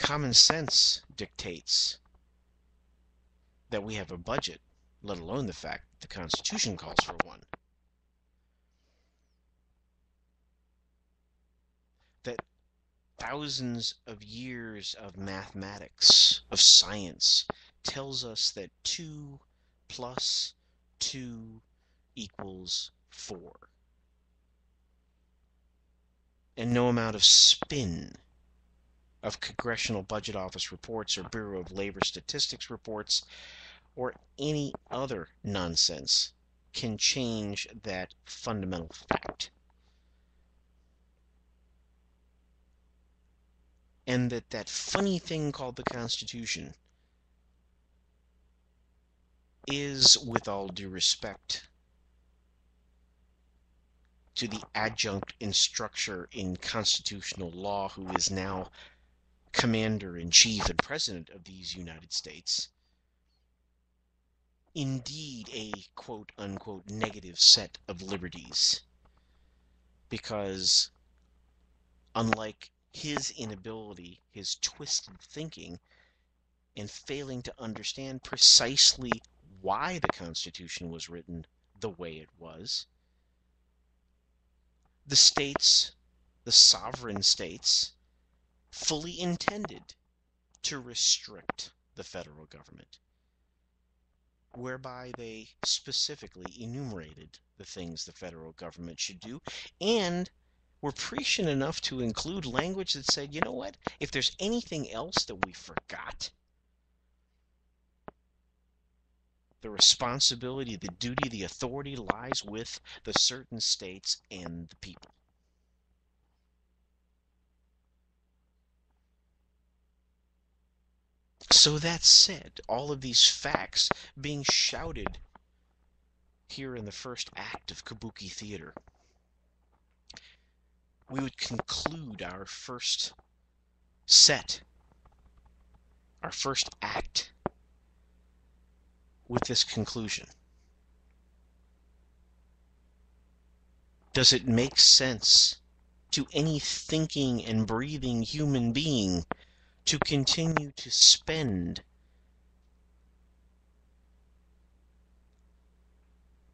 common sense dictates that we have a budget, let alone the fact that the Constitution calls for one. That thousands of years of mathematics, of science, tells us that 2 plus 2 equals 4. And no amount of spin of Congressional Budget Office reports or Bureau of Labor Statistics reports or any other nonsense can change that fundamental fact. And that funny thing called the Constitution is, with all due respect to the adjunct instructor in constitutional law who is now Commander-in-Chief and President of these United States, indeed a quote-unquote negative set of liberties. Because unlike his inability, his twisted thinking, and failing to understand precisely why the Constitution was written the way it was, the states, the sovereign states, fully intended to restrict the federal government, whereby they specifically enumerated the things the federal government should do, and were prescient enough to include language that said, you know what, if there's anything else that we forgot, the responsibility, the duty, the authority lies with the certain states and the people. So that said, all of these facts being shouted here in the first act of Kabuki Theater, we would conclude our first set, our first act, with this conclusion. Does it make sense to any thinking and breathing human being to continue to spend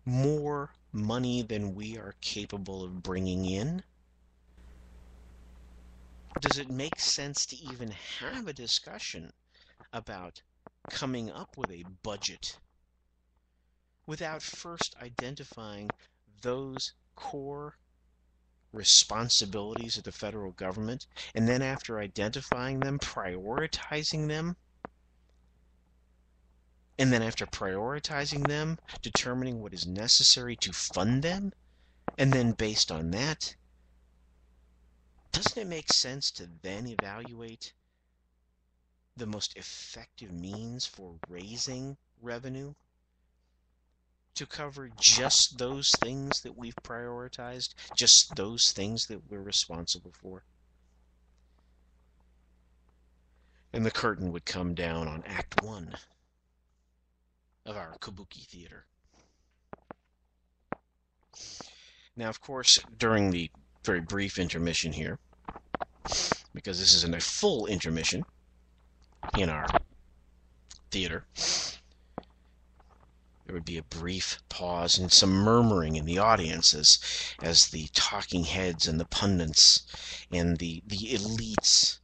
more money than we are capable of bringing in? Does it make sense to even have a discussion about coming up with a budget without first identifying those core responsibilities of the federal government, and then after identifying them, prioritizing them, and then after prioritizing them, determining what is necessary to fund them, and then based on that, doesn't it make sense to then evaluate the most effective means for raising revenue to cover just those things that we've prioritized, just those things that we're responsible for? And the curtain would come down on Act 1 of our Kabuki Theater. Now, of course, during the very brief intermission here, because this isn't a full intermission in our theater, there would be a brief pause and some murmuring in the audience as the talking heads and the pundits and the elites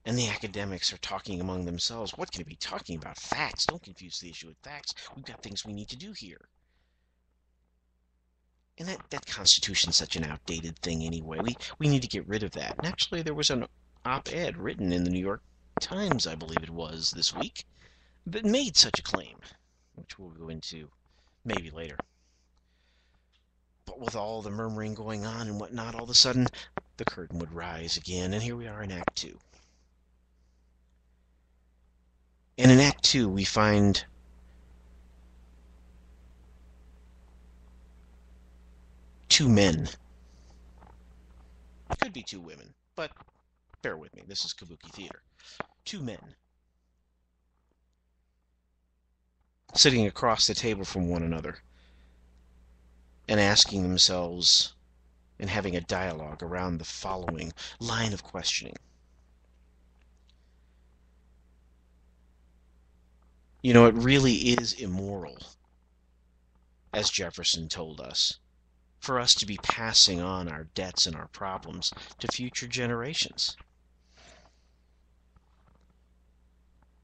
and the academics are talking among themselves. What can it be talking about? Facts. Don't confuse the issue with facts. We've got things we need to do here. And that Constitution's such an outdated thing anyway. We need to get rid of that. And actually, there was an op-ed written in the New York Times, I believe it was, this week, that made such a claim, which we'll go into maybe later. But with all the murmuring going on and whatnot, all of a sudden, the curtain would rise again, and here we are in Act 2. And in Act 2, we find two men. It could be two women, but bear with me. This is Kabuki Theater. Two men sitting across the table from one another and asking themselves and having a dialogue around the following line of questioning. It really is immoral, as Jefferson told us, for us to be passing on our debts and our problems to future generations,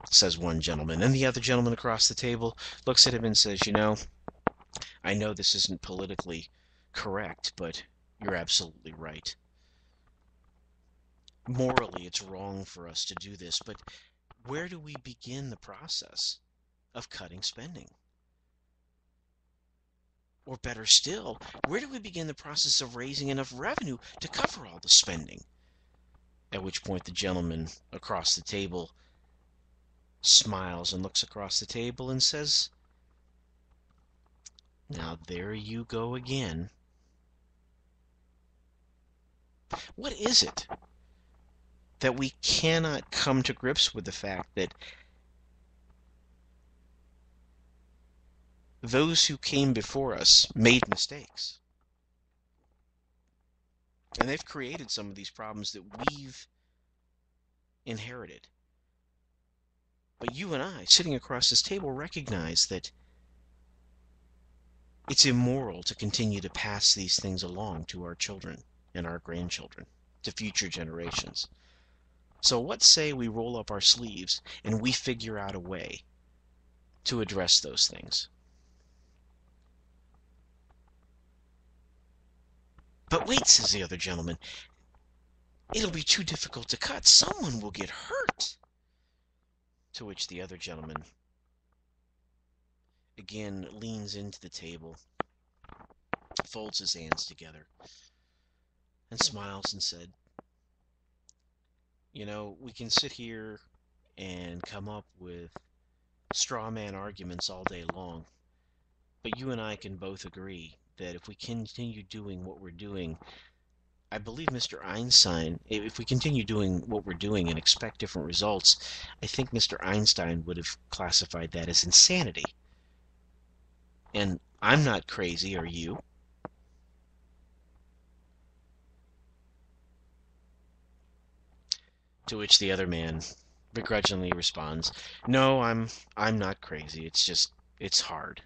says one gentleman. And the other gentleman across the table looks at him and says, I know this isn't politically correct, but you're absolutely right. Morally, it's wrong for us to do this, but where do we begin the process of cutting spending? Or better still, where do we begin the process of raising enough revenue to cover all the spending? At which point the gentleman across the table smiles and looks across the table and says, now there you go again. What is it that we cannot come to grips with the fact that those who came before us made mistakes? And they've created some of these problems that we've inherited. But you and I, sitting across this table, recognize that it's immoral to continue to pass these things along to our children and our grandchildren, to future generations. So what say we roll up our sleeves and we figure out a way to address those things? But wait, says the other gentleman, it'll be too difficult to cut. Someone will get hurt. To which the other gentleman again leans into the table, folds his hands together, and smiles and said, we can sit here and come up with straw man arguments all day long, but you and I can both agree that if we continue doing what we're doing, I believe Mr. Einstein, if we continue doing what we're doing and expect different results, I think Mr. Einstein would have classified that as insanity. And I'm not crazy, are you? To which the other man begrudgingly responds, no, I'm not crazy. It's hard.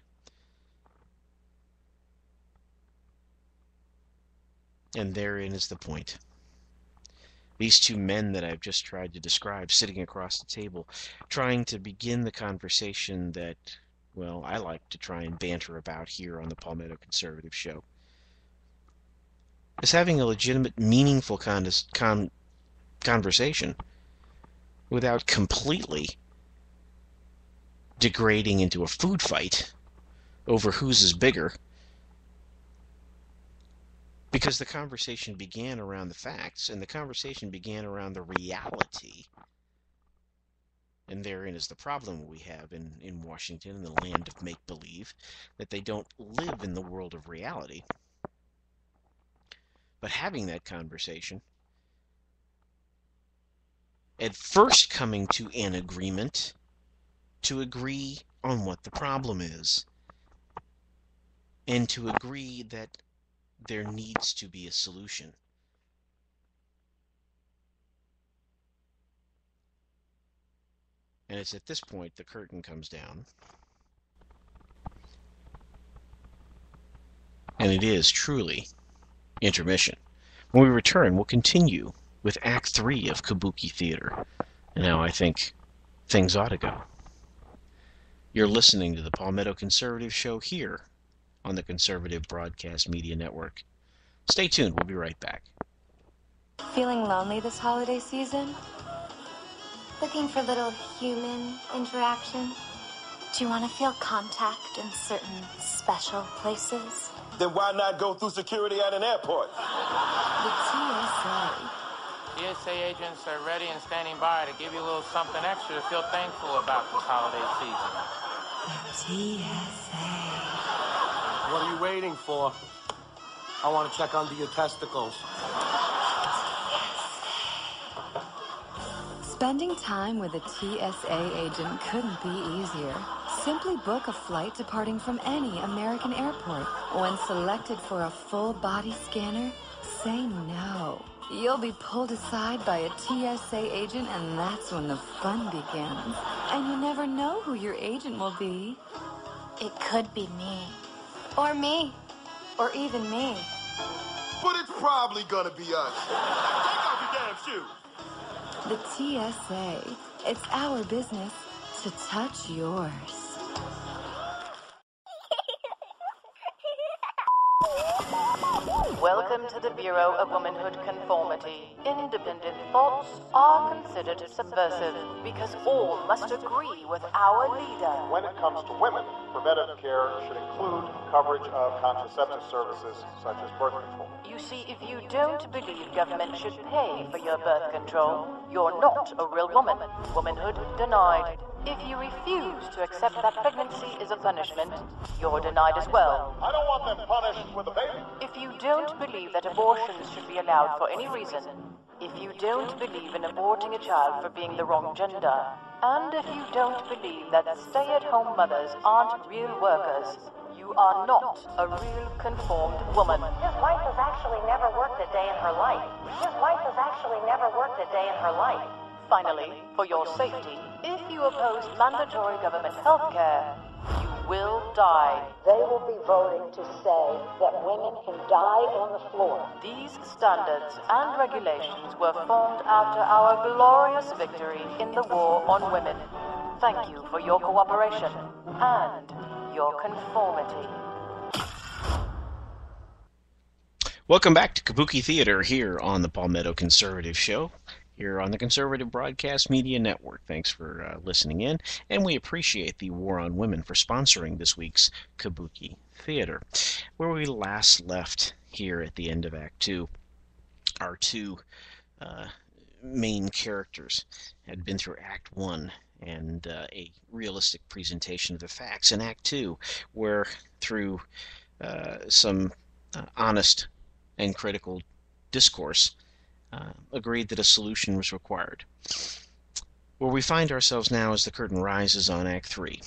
And therein is the point. These two men that I've just tried to describe sitting across the table, trying to begin the conversation that, I like to try and banter about here on the Palmetto Conservative Show, is having a legitimate, meaningful conversation without completely degrading into a food fight over whose is bigger, because the conversation began around the facts, and the conversation began around the reality. And therein is the problem we have in Washington, in the land of make-believe, that they don't live in the world of reality. But having that conversation, at first coming to an agreement to agree on what the problem is, and to agree that there needs to be a solution. And it's at this point the curtain comes down, and it is truly intermission. When we return, we'll continue with Act 3 of Kabuki Theater, and how I think things ought to go. You're listening to the Palmetto Conservative Show here on the Conservative Broadcast Media Network. Stay tuned. We'll be right back. Feeling lonely this holiday season? Looking for little human interaction? Do you want to feel contact in certain special places? Then why not go through security at an airport? The TSA. TSA agents are ready and standing by to give you a little something extra to feel thankful about this holiday season. The TSA. What are you waiting for? I want to check under your testicles. Spending time with a TSA agent couldn't be easier. Simply book a flight departing from any American airport. When selected for a full body scanner, say no. You'll be pulled aside by a TSA agent, and that's when the fun begins. And you never know who your agent will be. It could be me. Or me. Or even me. But it's probably gonna be us. Take off your damn shoes. The TSA. It's our business to touch yours. Welcome to the Bureau of Womanhood Conformity. Independent thoughts are considered subversive because all must agree with our leader. When it comes to women, preventative care should include coverage of contraceptive services such as birth control. You see, if you don't believe government should pay for your birth control, you're not a real woman. Womanhood denied. If you refuse to accept that pregnancy is a punishment, you're denied as well. I don't want them punished with a baby. If you don't believe that abortions should be allowed for any reason, if you don't believe in aborting a child for being the wrong gender, and if you don't believe that stay-at-home mothers aren't real workers, you are not a real conformed woman. His wife has actually never worked a day in her life. His wife has actually never worked a day in her life. Finally, for your safety, if you oppose mandatory government health care, you will die. They will be voting to say that women can die on the floor. These standards and regulations were formed after our glorious victory in the war on women. Thank you for your cooperation and your conformity. Welcome back to Kabuki Theater here on the Palmetto Conservative Show, here on the Conservative Broadcast Media Network. Thanks for listening in, and we appreciate the War on Women for sponsoring this week's Kabuki Theater. Where we last left here at the end of Act 2, our two main characters had been through Act 1 and a realistic presentation of the facts. In Act 2, where through some honest and critical discourse, agreed that a solution was required. Where we find ourselves now as the curtain rises on Act 3.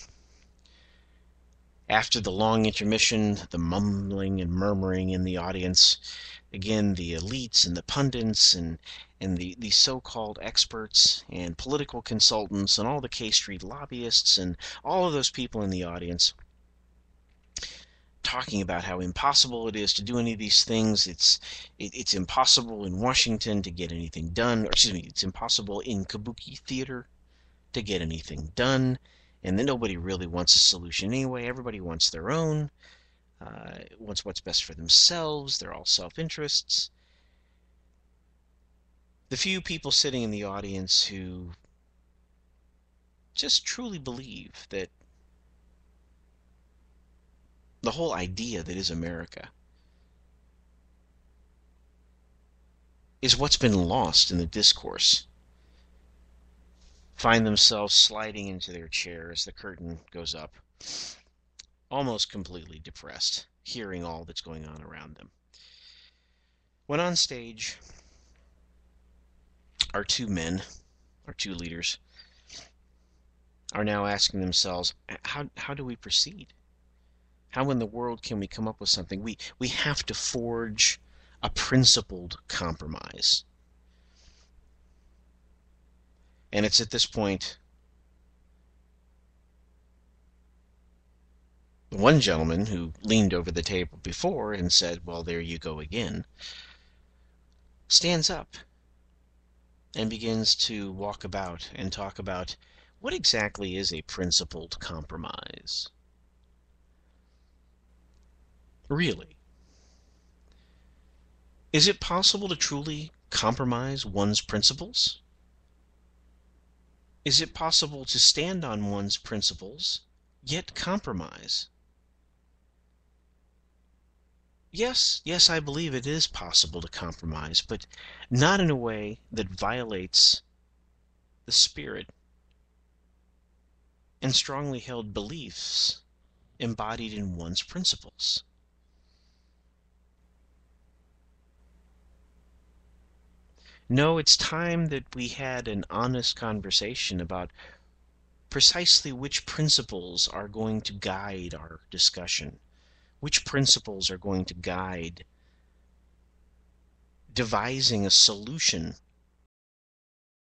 After the long intermission, the mumbling and murmuring in the audience, again, the elites and the pundits and the so-called experts and political consultants and all the K Street lobbyists and all of those people in the audience talking about how impossible it is to do any of these things. It's impossible in Washington to get anything done. Or excuse me, it's impossible in Kabuki Theater to get anything done. And then nobody really wants a solution anyway. Everybody wants their own, wants what's best for themselves. They're all self-interests. The few people sitting in the audience who just truly believe that the whole idea that is America is what's been lost in the discourse, find themselves sliding into their chair as the curtain goes up, almost completely depressed, hearing all that's going on around them. When on stage, our two men, our two leaders, are now asking themselves, how do we proceed? How in the world can we come up with something? We have to forge a principled compromise. And it's at this point, one gentleman who leaned over the table before and said, well, there you go again, stands up and begins to walk about and talk about what exactly is a principled compromise. Really? Is it possible to truly compromise one's principles? Is it possible to stand on one's principles, yet compromise? Yes, I believe it is possible to compromise, but not in a way that violates the spirit and strongly held beliefs embodied in one's principles. No, it's time that we had an honest conversation about precisely which principles are going to guide our discussion, which principles are going to guide devising a solution